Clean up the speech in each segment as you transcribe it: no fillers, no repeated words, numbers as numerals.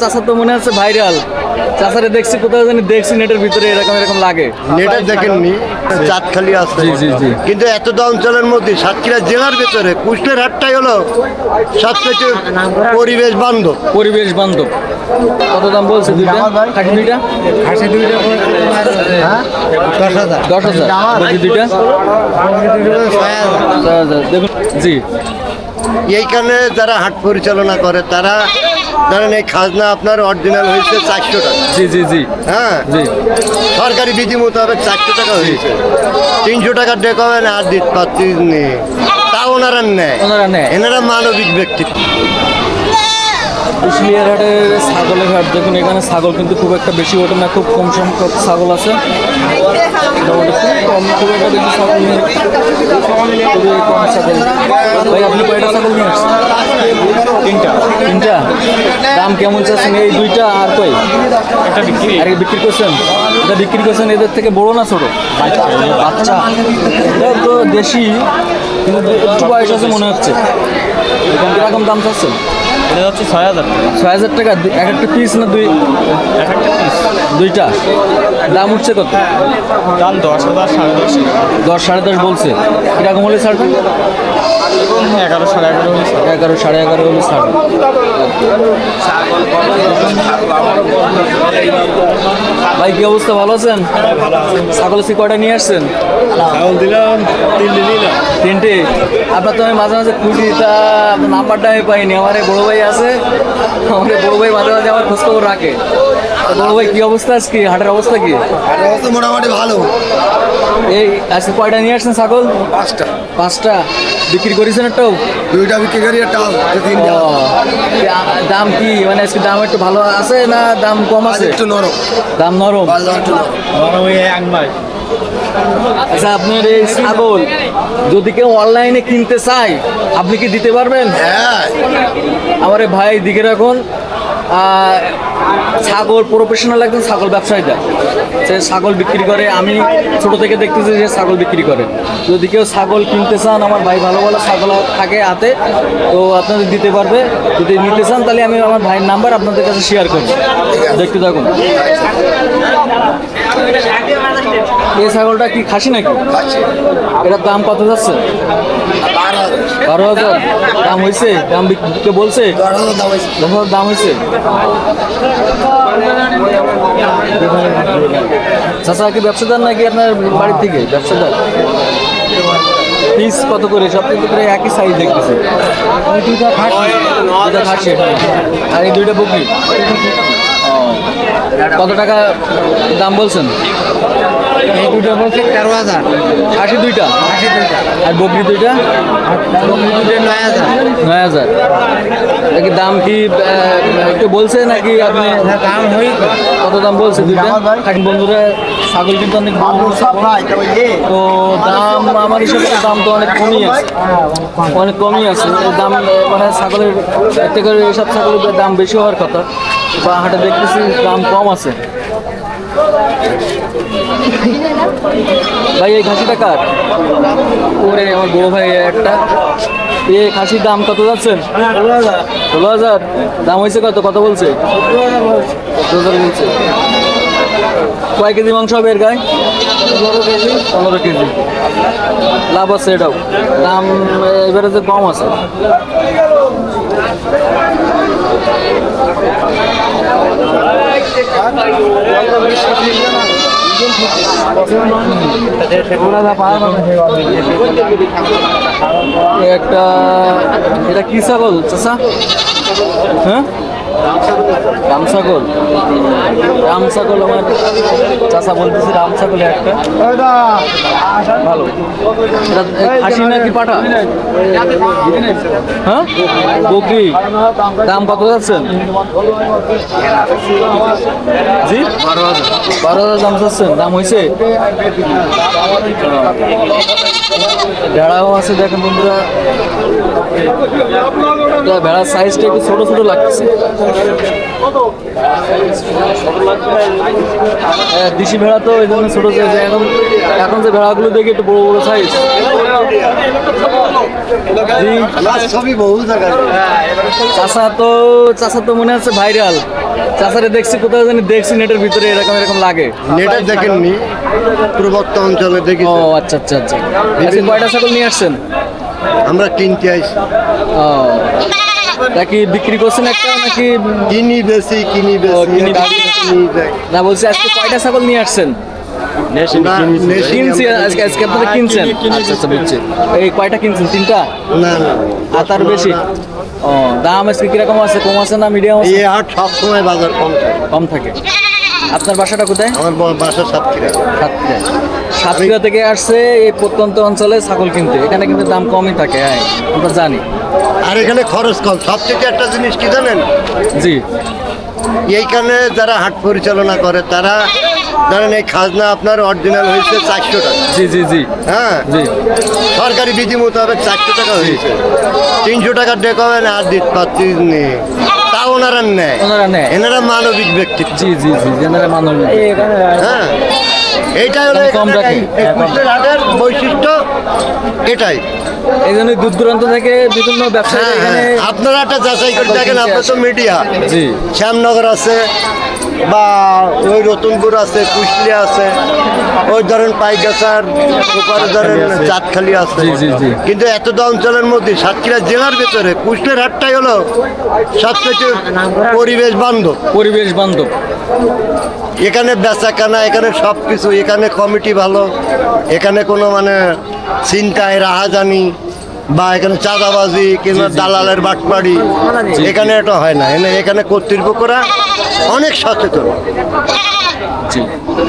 চাচা তো মনে হচ্ছে ভাইরাল। চাচারে দেখছি কোথাও জানি, দেখছি নেটের ভিতরে এরকম এরকম লাগে। নেটে দেখেননি, চাঁদখালি আছে। জি জি জি। কিন্তু এতটা অঞ্চলের মধ্যে সাতক্ষীরা জেলার ভেতরে কুষ্টের হাটটাই হলো সবচেয়ে পরিবেশ বান্ধব। পরিবেশ বান্ধব। কত দাম বলছে দুইটা? খাসি দুইটা? খাসি দুইটা 10,000। 10,000। বাকি দুইটা? 6,000। দেখুন জি। এইখানে যারা হাট পরিচালনা করে তারা ধরেন এই খাজনা আপনার অরিজিনাল হয়েছে 400 টাকা। জি জি জি হ্যাঁ, জি। সরকারি বিধি মোতাবেক 400 টাকা হয়েছে। 300 টাকা ডেকাবেন আর দিতে পারছি নি, তা ওনারা নেয়। ওনারা নেয়। এনারা মানবিক ব্যক্তিত্ব। কুশলিয়ার হাটের ছাগলের হাট দেখুন, এখানে ছাগল কিন্তু খুব একটা বেশি ওঠে না, খুব কম সংখ্যক ছাগল আছে। মোটামুটি খুব কম, খুব একটা বেশি ছাগল নেই, খুবই কম ছাগল। ভাই আপনি কয়টা ছাগল নিয়ে আসছেন? তিনটা। দাম কেমন চাচ্ছেন এই দুইটা আর কই? একটা বিক্রি। আর বিক্রি করছেন? এটা বিক্রি করছেন এদের থেকে বড় না ছোট? বাচ্চা। এটা তো দেশি কিন্তু একটু বয়স আছে মনে হচ্ছে। এখানে কিরকম দাম চাচ্ছেন? এটা হচ্ছে 6,000 টাকা। 6,000 টাকা এক একটা পিস না দুই? এক একটা পিস। দুইটা। দাম উঠছে কত? দাম 10,000, 10,500। 10, 10.5 বলছে। কিরকম হলে ছাড়বেন? 11, 11.5 হয়েছে। 11, 11.5 হলে ছাড়বেন। ভাই কি অবস্থা, ভালো আছেন? ছাগল সি কয়টা নিয়ে আসছেন? ছাগল দিলাম 3 দিলাম। 3টে। আপনার তো আমি মাঝে মাঝে খুঁজিটা আপনার নাম্বারটা আমি পাইনি। আমার এই বড়ো ভাই আছে, আমার এই বড়ো ভাই মাঝে মাঝে আমার খোঁজখবর রাখে। তো বড়ো ভাই কি অবস্থা আজকে, হাটের অবস্থা কি? অবস্থা মোটামুটি ভালো। এই আজকে কয়টা নিয়ে আসছেন ছাগল? 5টা। বিক্রি করেছেন একটাও? 2টা বিক্রি করি, একটা ও, দাম কি মানে আজকে দাম একটু ভালো আছে না দাম কম আছে? একটু নরম। দাম নরম। আচ্ছা, আপনার এই ছাগল যদি কেউ অনলাইনে কিনতে চায় আপনি কি দিতে পারবেন? হ্যাঁ, আমার এই ভাই দিকে রাখুন, ছাগল প্রফেশনাল একজন ছাগল ব্যবসায়ীটা, সে ছাগল বিক্রি করে। আমি ছোট থেকে দেখতেছি যে ছাগল বিক্রি করে। যদি কেউ ছাগল কিনতে চান, আমার ভাই ভালো ভালো ছাগল থাকে হাতে, তো আপনাদের দিতে পারবে। যদি নিতে চান তাহলে আমি আমার ভাইয়ের নাম্বার আপনাদের কাছে শেয়ার করব, দেখতে থাকুন। এই ছাগলটা কি খাসি নাকি? এটার দাম কত যাচ্ছে? 12,000 দাম হয়েছে? দাম বিক্রি বলছে 10,000 দাম হয়েছে। চাচা কি ব্যবসাদার নাকি আপনার বাড়ির থেকে? ব্যবসাদার। পিস কত করে? সব থেকে করে একই সাইজ দেখতেছে। দুইটা খাসি আর এই দুইটা বকরি। কত টাকা দাম বলছেন? এই দুটো বলছে 13,000। খাসি দুইটা আর বকরি দুইটা? 9,000। নাকি দাম কি একটু বলছে নাকি আপনি? দাম হই কত দাম বলছে দুইটা? খাসি বন্ধুরা ছাগল কিন্তু অনেক তো দাম আমার হিসাবে দাম তো অনেক কমই আছে, অনেক কমই আছে দাম। মানে ছাগলের একটা করে এসব ছাগলের দাম বেশি হওয়ার কথা, বা হাটে দেখতেছি দাম কম আছে। ভাই এই খাসিটা কার? ওরে আমার বড় ভাই একটা। এই খাসির দাম কত যাচ্ছেন? 16,000 দাম হয়েছে। কত কত বলছে? 17,000 বলছে। কয় কেজি মাংস হবে এর গায়ে? 15 কেজি। লাভ আছে এটাও, দাম এবারে যে কম আছে। একটা এটা কি ছাগল চাচা? হ্যাঁ, রাম ছাগল। রাম ছাগল আমার চাচা বলতেছে, রাম ছাগল একটা ভালো। খাসি নাকি পাঠা? হ্যাঁ, বকরি। দাম কত যাচ্ছেন? জি 12,000 দাম চাচ্ছেন। দাম হয়েছে? ভেড়াও আছে দেখেন বন্ধুরা, ভেড়ার সাইজটা একটু ছোট ছোট লাগতেছে। দেশি ভেড়া তো এই জন্য ছোট সাইজ। এখন যে ভেড়াগুলো দেখি একটু বড় বড় সাইজ। জি। আমার ছবি বহু জায়গায়। চাচা তো মনে আছে ভাইরাল। চাচারে দেখছি কোথাও জানি, দেখছি নেটের ভিতরে এরকম এরকম লাগে। নেটে দেখেননি, পূর্বত্য অঞ্চলে ও দেখেছি। আচ্ছা আচ্ছা আচ্ছা। আজকে কয়টা ছাগল নিয়ে আসছেন? আমরা কিনতে আইছি, ও, তা কি বিক্রি করছেন একটা নাকি? কিনি বেশি, কিনি বেশি, কিনি গাড়ি বেশি। কিনি দেয়। না, বলছি আজকে কয়টা ছাগল নিয়ে আসছেন? আমরা নেশি কিনছি আমরা- আজকে, আপনারা কিনছেন? আচ্ছা আচ্ছা, বুঝছি। এই কয়টা কিনছেন? 3টা? না না, আর তার বেশি? ও, দাম আজকে কিরকম আছে? কম আছে না মিডিয়াম আছে? এই হাট সবসময় বাজার কম থাকে। কম থাকে। আপনার বাসাটা কোথায়? আমার বাসা সাতক্ষীরা। সাতক্ষীরা। সাতক্ষীরা থেকে আসছে এই প্রত্যন্ত অঞ্চলে ছাগল কিনতে। এখানে কিন্তু দাম কমই থাকে, হ্যাঁ আমরা জানি। আর এখানে খরচ কম। সবথেকে একটা জিনিস কি জানেন, জি এইখানে যারা হাট পরিচালনা করে তারা ধরেন এই খাজনা আপনার অরিজিনাল হয়েছে 400 টাকা। জি জি জি হ্যাঁ, জি সরকারি বিধি মোতাবেক 400 টাকা হয়েছে। 300 টাকা ডেকমেন্ট আর দিতে পারছি নি, তা ওনারা নেয়। ওনারা নেয়। এনারা মানবিক ব্যক্তিত্ব। জি জি জি জেনারেল মানব। হ্যাঁ, এইটাই হলো দাম কম এখানে রাখে। এই কুষ্টিয়ার হাটের বৈশিষ্ট্য এটাই। এই জন্য দূর দূরান্ত থেকে বিভিন্ন ব্যবসায়ী হ্যাঁ এখানে। হ্যাঁ, আপনারা একটা যাচাই করে দেখেন, আপনার তো মিডিয়া। জি শ্যামনগর আছে, বা ওই রতনপুর আছে, কুষ্টিয়া আছে, ওই ধরেন পাইগাছার ওপারে ধরেন চাঁদখালি আছে। জি, জি, জি। কিন্তু এতটা অঞ্চলের মধ্যে সাতক্ষীরা জেলার ভেতরে কুষ্টিয়ার হাটটাই হলো সবচেয়ে পরিবেশ বান্ধব। পরিবেশ বান্ধব। এখানে বেচাকেনা, এখানে সব কিছু, এখানে কমিটি ভালো, এখানে কোনো মানে চিন্তায় রাহাজানি বা এখানে চাঁদাবাজি কিংবা দালালের বাটপাড়ি এখানে এটা হয় না। এখানে কর্তৃপক্ষরা অনেক সচেতন। জি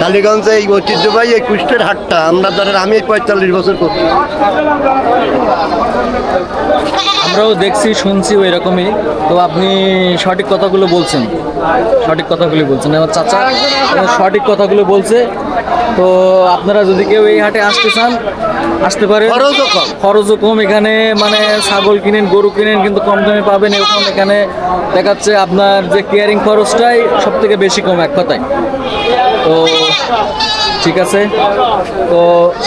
কালীগঞ্জে এই ঐতিহ্যবাহী এই কুষ্টের হাটটা আমরা ধরেন, আমি 45 বছর করছি। আমরাও দেখছি, শুনছি ওই রকমই। তো আপনি সঠিক কথাগুলো বলছেন, সঠিক কথাগুলো বলছেন। আমার চাচা সঠিক কথাগুলো বলছে। তো আপনারা যদি কেউ এই হাটে আসতে চান, আসতে পারেন। খরচও কম। খরচও কম। এখানে মানে ছাগল কিনেন, গরু কিনেন, কিন্তু কম দামে পাবেন। এরকম এখানে দেখাচ্ছে আপনার যে কেয়ারিং খরচটাই সব থেকে বেশি কম, এক কথায়। তো ঠিক আছে। তো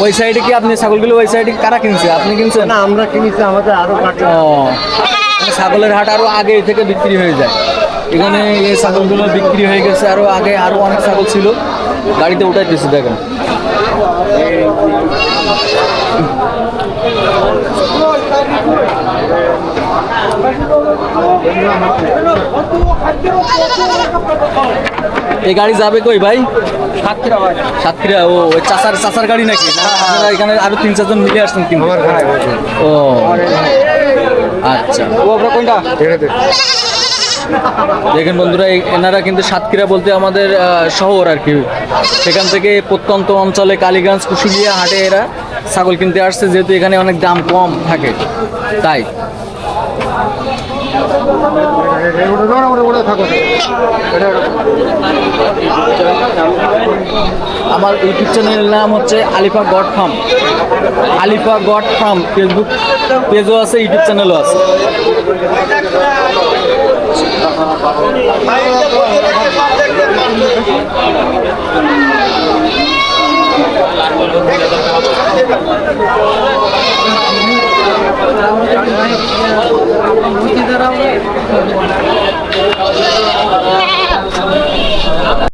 ওই সাইডে কি আপনি ছাগলগুলো, ওই সাইডে কারা কিনছে? আপনি কিনছেন? না, আমরা কিনেছি, আমাদের আরো কাটে। ও, মানে ছাগলের হাট আরো আগে থেকে বিক্রি হয়ে যায়। এখানে এই ছাগলগুলো বিক্রি হয়ে গেছে আরো আগে। আরো অনেক ছাগল ছিল, গাড়িতে উঠাইতেছে দেখেন। এই গাড়ি যাবে কই ভাই? সাতক্ষীরা। ও, ওই চাচার গাড়ি নাকি? না, আপনারা এখানে আরো 3-4 জন মিলে আসছেন কিন্তু। ও আচ্ছা। ও আপনার কোনটা? দেখেন বন্ধুরা, এনারা কিন্তু সাতক্ষীরা বলতে আমাদের শহর আর কি। সেখান থেকে প্রত্যন্ত অঞ্চলে কালীগঞ্জ, কুশুলিয়া হাটে এরা ছাগল কিনতে আসছে, যেহেতু এখানে অনেক দাম কম থাকে তাই। আমার ইউটিউব চ্যানেলের নাম হচ্ছে Alifa Goat Farm. Alifa Goat Farm Facebook পেজও আছে, ইউটিউব চ্যানেলও আছে।